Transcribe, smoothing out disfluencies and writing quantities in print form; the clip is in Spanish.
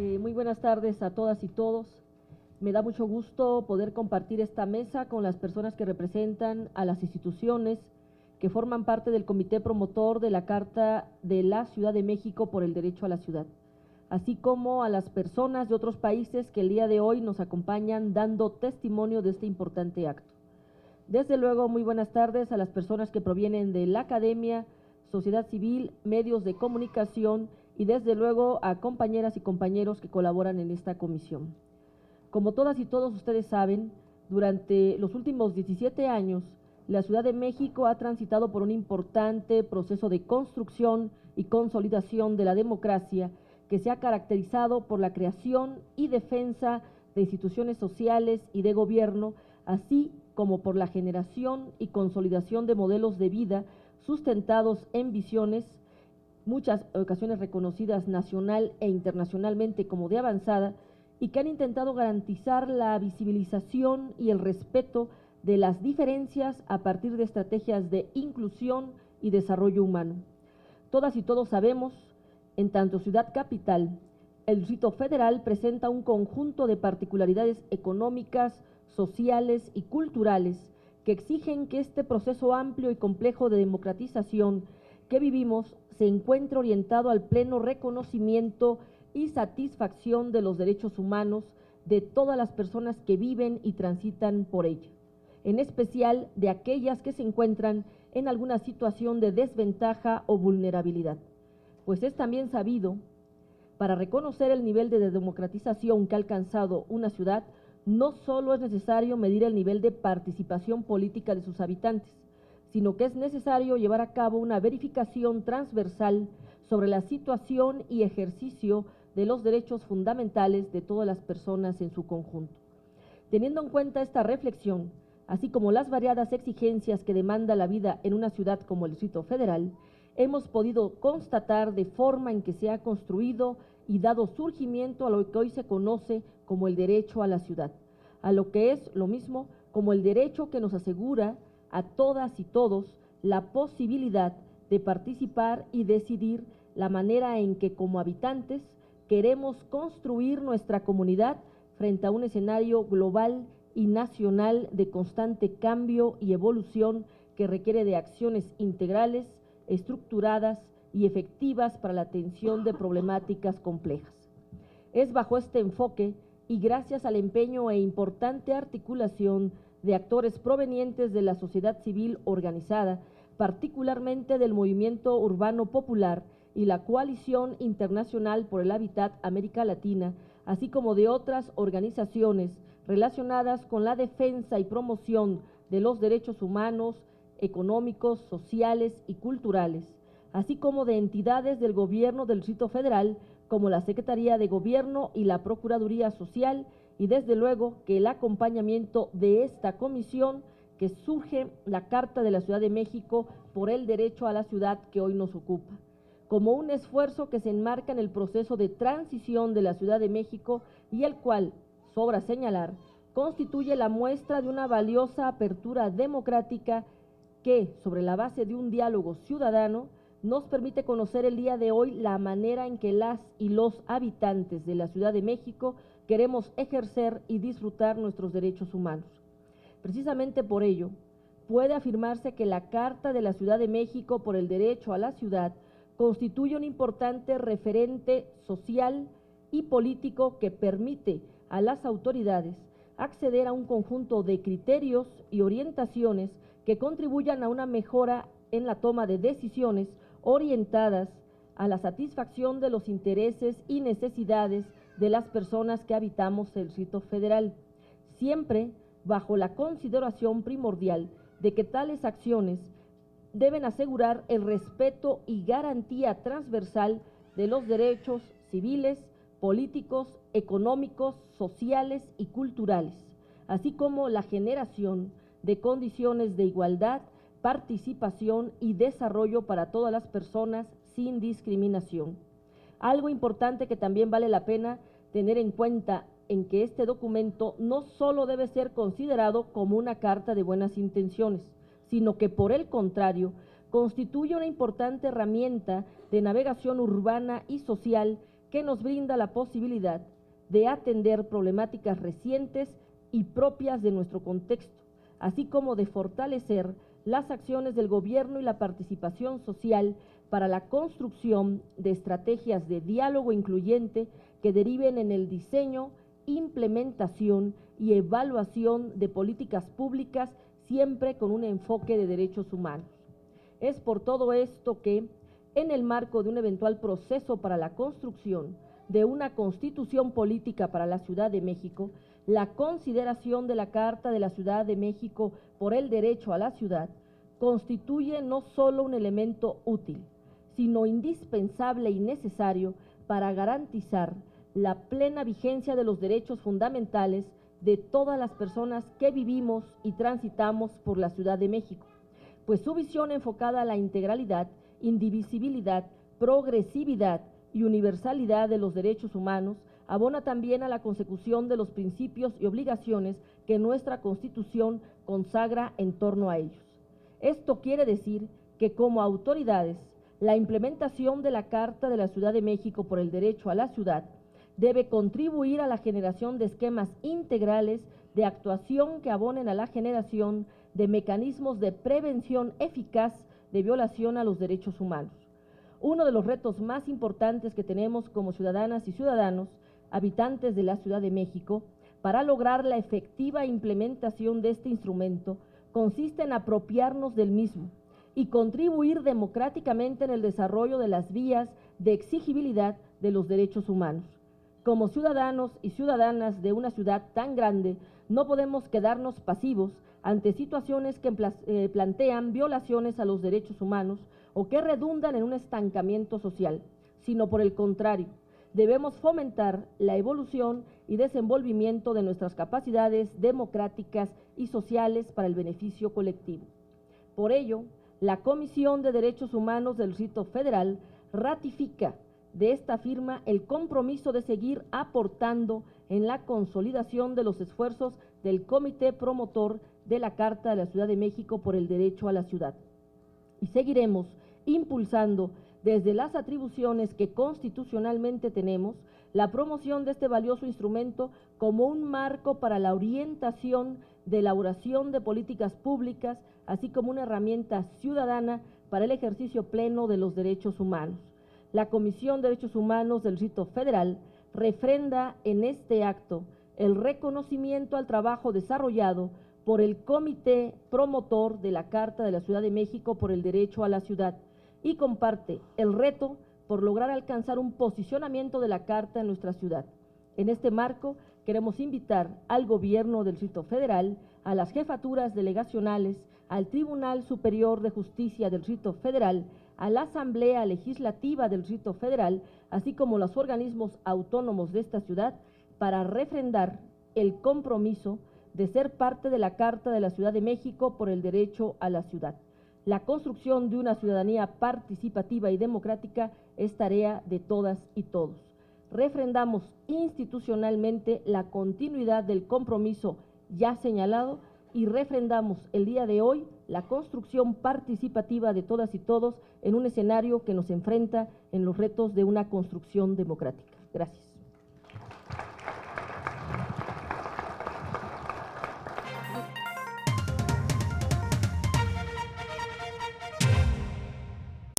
Muy buenas tardes a todas y todos. Me da mucho gusto poder compartir esta mesa con las personas que representan a las instituciones que forman parte del comité promotor de la Carta de la Ciudad de México por el Derecho a la Ciudad, así como a las personas de otros países que el día de hoy nos acompañan dando testimonio de este importante acto. Desde luego, muy buenas tardes a las personas que provienen de la academia, sociedad civil, medios de comunicación y desde luego a compañeras y compañeros que colaboran en esta comisión. Como todas y todos ustedes saben, durante los últimos 17 años, la Ciudad de México ha transitado por un importante proceso de construcción y consolidación de la democracia que se ha caracterizado por la creación y defensa de instituciones sociales y de gobierno, así como por la generación y consolidación de modelos de vida sustentados en visiones, muchas ocasiones reconocidas nacional e internacionalmente como de avanzada, y que han intentado garantizar la visibilización y el respeto de las diferencias a partir de estrategias de inclusión y desarrollo humano. Todas y todos sabemos, en tanto ciudad capital, el Distrito Federal presenta un conjunto de particularidades económicas, sociales y culturales que exigen que este proceso amplio y complejo de democratización que vivimos se encuentre orientado al pleno reconocimiento y satisfacción de los derechos humanos de todas las personas que viven y transitan por ella, en especial de aquellas que se encuentran en alguna situación de desventaja o vulnerabilidad. Pues es también sabido, para reconocer el nivel de democratización que ha alcanzado una ciudad, no solo es necesario medir el nivel de participación política de sus habitantes, sino que es necesario llevar a cabo una verificación transversal sobre la situación y ejercicio de los derechos fundamentales de todas las personas en su conjunto. Teniendo en cuenta esta reflexión, así como las variadas exigencias que demanda la vida en una ciudad como el Distrito Federal, hemos podido constatar de forma en que se ha construido y dado surgimiento a lo que hoy se conoce como el derecho a la ciudad, a lo que es lo mismo como el derecho que nos asegura a todas y todos la posibilidad de participar y decidir la manera en que como habitantes queremos construir nuestra comunidad frente a un escenario global y nacional de constante cambio y evolución que requiere de acciones integrales, estructuradas y efectivas para la atención de problemáticas complejas. Es bajo este enfoque y gracias al empeño e importante articulación de actores provenientes de la sociedad civil organizada, particularmente del movimiento urbano popular y la Coalición Internacional por el Hábitat América Latina, así como de otras organizaciones relacionadas con la defensa y promoción de los derechos humanos, económicos, sociales y culturales, así como de entidades del gobierno del Distrito Federal, como la Secretaría de Gobierno y la Procuraduría Social, y desde luego que el acompañamiento de esta comisión que surge la Carta de la Ciudad de México por el Derecho a la Ciudad que hoy nos ocupa, como un esfuerzo que se enmarca en el proceso de transición de la Ciudad de México y el cual, sobra señalar, constituye la muestra de una valiosa apertura democrática que, sobre la base de un diálogo ciudadano, nos permite conocer el día de hoy la manera en que las y los habitantes de la Ciudad de México queremos ejercer y disfrutar nuestros derechos humanos. Precisamente por ello, puede afirmarse que la Carta de la Ciudad de México por el Derecho a la Ciudad constituye un importante referente social y político que permite a las autoridades acceder a un conjunto de criterios y orientaciones que contribuyan a una mejora en la toma de decisiones orientadas a la satisfacción de los intereses y necesidades de las personas que habitamos el Distrito Federal, siempre bajo la consideración primordial de que tales acciones deben asegurar el respeto y garantía transversal de los derechos civiles, políticos, económicos, sociales y culturales, así como la generación de condiciones de igualdad, participación y desarrollo para todas las personas sin discriminación. Algo importante que también vale la pena tener en cuenta en que este documento no solo debe ser considerado como una carta de buenas intenciones, sino que por el contrario, constituye una importante herramienta de navegación urbana y social que nos brinda la posibilidad de atender problemáticas recientes y propias de nuestro contexto, así como de fortalecer las acciones del gobierno y la participación social para la construcción de estrategias de diálogo incluyente que deriven en el diseño, implementación y evaluación de políticas públicas, siempre con un enfoque de derechos humanos. Es por todo esto que, en el marco de un eventual proceso para la construcción de una constitución política para la Ciudad de México, la consideración de la Carta de la Ciudad de México por el derecho a la ciudad constituye no solo un elemento útil, sino indispensable y necesario para garantizar la plena vigencia de los derechos fundamentales de todas las personas que vivimos y transitamos por la Ciudad de México, pues su visión enfocada a la integralidad, indivisibilidad, progresividad y universalidad de los derechos humanos abona también a la consecución de los principios y obligaciones que nuestra Constitución consagra en torno a ellos. Esto quiere decir que como autoridades, la implementación de la Carta de la Ciudad de México por el derecho a la ciudad debe contribuir a la generación de esquemas integrales de actuación que abonen a la generación de mecanismos de prevención eficaz de violación a los derechos humanos. Uno de los retos más importantes que tenemos como ciudadanas y ciudadanos, habitantes de la Ciudad de México, para lograr la efectiva implementación de este instrumento, consiste en apropiarnos del mismo y contribuir democráticamente en el desarrollo de las vías de exigibilidad de los derechos humanos. Como ciudadanos y ciudadanas de una ciudad tan grande, no podemos quedarnos pasivos ante situaciones que plantean violaciones a los derechos humanos o que redundan en un estancamiento social, sino por el contrario, debemos fomentar la evolución y desenvolvimiento de nuestras capacidades democráticas y sociales para el beneficio colectivo. Por ello, la Comisión de Derechos Humanos del Distrito Federal ratifica de esta firma el compromiso de seguir aportando en la consolidación de los esfuerzos del Comité Promotor de la Carta de la Ciudad de México por el derecho a la ciudad. Y seguiremos impulsando desde las atribuciones que constitucionalmente tenemos la promoción de este valioso instrumento como un marco para la orientación de elaboración de políticas públicas, así como una herramienta ciudadana para el ejercicio pleno de los derechos humanos. La Comisión de Derechos Humanos del Distrito Federal refrenda en este acto el reconocimiento al trabajo desarrollado por el Comité Promotor de la Carta de la Ciudad de México por el derecho a la ciudad y comparte el reto por lograr alcanzar un posicionamiento de la Carta en nuestra ciudad. En este marco, queremos invitar al Gobierno del Distrito Federal, a las jefaturas delegacionales, al Tribunal Superior de Justicia del Distrito Federal, a la Asamblea Legislativa del Distrito Federal, así como los organismos autónomos de esta ciudad, para refrendar el compromiso de ser parte de la Carta de la Ciudad de México por el derecho a la ciudad. La construcción de una ciudadanía participativa y democrática es tarea de todas y todos. Refrendamos institucionalmente la continuidad del compromiso ya señalado y refrendamos el día de hoy la construcción participativa de todas y todos en un escenario que nos enfrenta en los retos de una construcción democrática. Gracias.